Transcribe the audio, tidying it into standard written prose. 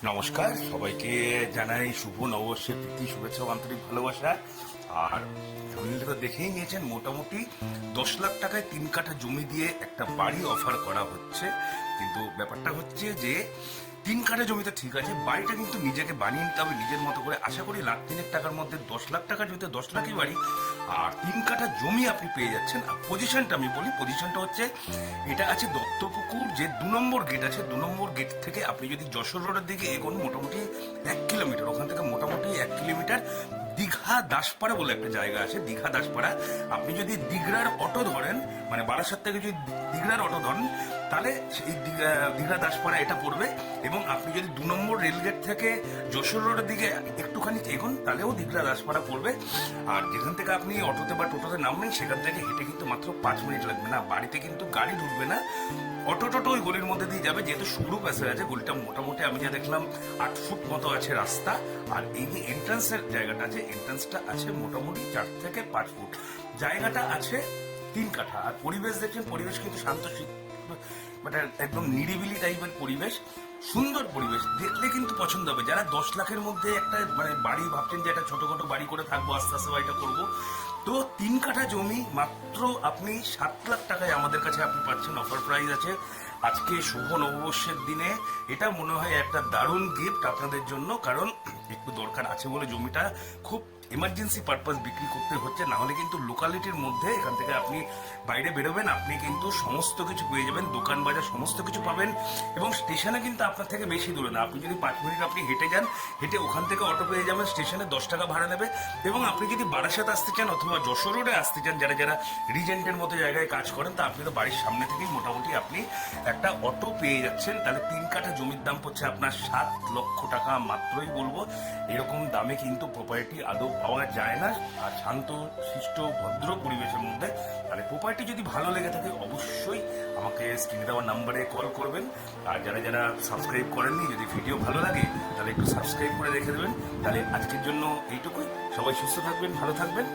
নমস্কার, সবাইকে জানাই শুভ নববর্ষের প্রীতি শুভেচ্ছা ও আন্তরিক ভালোবাসা। আর জমিটা তো দেখেই নিয়েছেন, মোটামুটি 10 লাখ টাকায় 3 কাঠা জমি দিয়ে একটা বাড়ি অফার করা হচ্ছে। কিন্তু ব্যাপারটা হচ্ছে যে 3 কাঠা জমিতে ঠিক আছে, বাড়িটা কিন্তু নিজেকে বানিয়ে নিতে হবে নিজের মতো করে। আশা করি লাখ তিনেক টাকার মধ্যে 10 লাখ টাকা জমিতে 10 লাখই বাড়ি, আর 3 কাঠা জমি আপনি পেয়ে যাচ্ছেন। আর পজিশনটা আমি বলি, পজিশনটা হচ্ছে এটা আছে দত্তপুকুর, যে 2 নম্বর গেট আছে, 2 নম্বর গেট থেকে আপনি যদি যশোর রোডের দিকে এগোন মোটামুটি 1 কিলোমিটার, ওখান থেকে মোটামুটি 1 কিলোমিটার দীঘা দাসপাড়া বলে একটা জায়গা আছে, দীঘা দাসপাড়া। আপনি যদি দিঘরার অটো ধরেন, মানে বারাসাত থেকে যদি দিঘরার অটো ধরেন, তাহলে সেই দীঘা দাসপাড়া এটা পড়বে। এবং আপনি যদি 2 নম্বর রেলগেট থেকে যশোর রোডের দিকে একটুখানি এগোন, তাহলেও দিঘরা দাসপাড়া পড়বে। আর যেখান থেকে আপনি অটোতে বা টোটোতে নামবেন, সেখান থেকে হেঁটে কিন্তু মাত্র 5 মিনিট লাগবে। না, বাড়িতে কিন্তু গাড়ি ঢুকবে না, অটো টোটো ওই গলির মধ্যে দিয়ে যাবে। যেহেতু সরু প্যাসেজ আছে, গলিটা মোটামুটি আমি যা দেখলাম 8 ফুট মতো আছে রাস্তা। আর এই যে এন্ট্রান্সের জায়গাটা আছে, এন্ট্রান্সটা আছে মোটামুটি 4 থেকে 5 ফুট। জায়গাটা আছে 3 কাঠা। আর পরিবেশ দেখছেন, পরিবেশ কিন্তু শান্ত মানে একদম নিরিবিলি টাইপের পরিবেশ, সুন্দর পরিবেশ। দেখলে কিন্তু পছন্দ হবে। যারা 10 লাখের মধ্যে একটা মানে বাড়ি ভাবছেন যে একটা ছোটখাটো বাড়ি করে থাকবো, আস্তে আস্তে বাড়িটা করবো, তো 3 কাঠা জমি মাত্র আপনি 7 লাখ টাকায় আমাদের কাছে আপনি পাচ্ছেন। অফার প্রাইস আছে আজকে শুভ নববর্ষের দিনে। এটা মনে হয় একটা দারুণ গিফট আপনাদের জন্য, কারণ একটু দরকার আছে বলে জমিটা খুব এমার্জেন্সি পারপাস বিক্রি করতে হচ্ছে। না হলে কিন্তু লোকালিটির মধ্যে এখান থেকে আপনি বাইরে বেরোবেন, আপনি কিন্তু সমস্ত কিছু পেয়ে যাবেন, দোকান বাজার সমস্ত কিছু পাবেন। এবং স্টেশনে কিন্তু আপনার থেকে বেশি দূরে না, আপনি যদি 5 মিনিট আপনি হেঁটে যান, হেঁটে ওখান থেকে অটো পেয়ে যাবেন, স্টেশনে 10 টাকা ভাড়া নেবে। এবং আপনি যদি বারাসাত আসতে চান অথবা যশোর রোডে আসতে চান, যারা যারা রিজেন্টের মতো জায়গায় কাজ করেন, তা আপনি তো বাড়ির সামনে থেকেই মোটামুটি আপনি একটা অটো পেয়ে যাচ্ছেন। তাহলে 3 কাঠা জমির দাম পড়ছে আপনার 7 লক্ষ টাকা মাত্রই বলবো। এরকম দামে কিন্তু প্রপার্টি আদৌ পাওয়া যায় না, আর শান্ত শিষ্ট ভদ্র পরিবেশের মধ্যে। তাহলে প্রপার্টি যদি ভালো লেগে থাকে অবশ্যই আমাকে স্ক্রিনে দেওয়ার নাম্বারে কল করবেন। আর যারা যারা সাবস্ক্রাইব করেননি, যদি ভিডিও ভালো লাগে তাহলে একটু সাবস্ক্রাইব করে রেখে দেবেন। তাহলে আজকের জন্য এইটুকুই। সবাই সুস্থ থাকবেন, ভালো থাকবেন।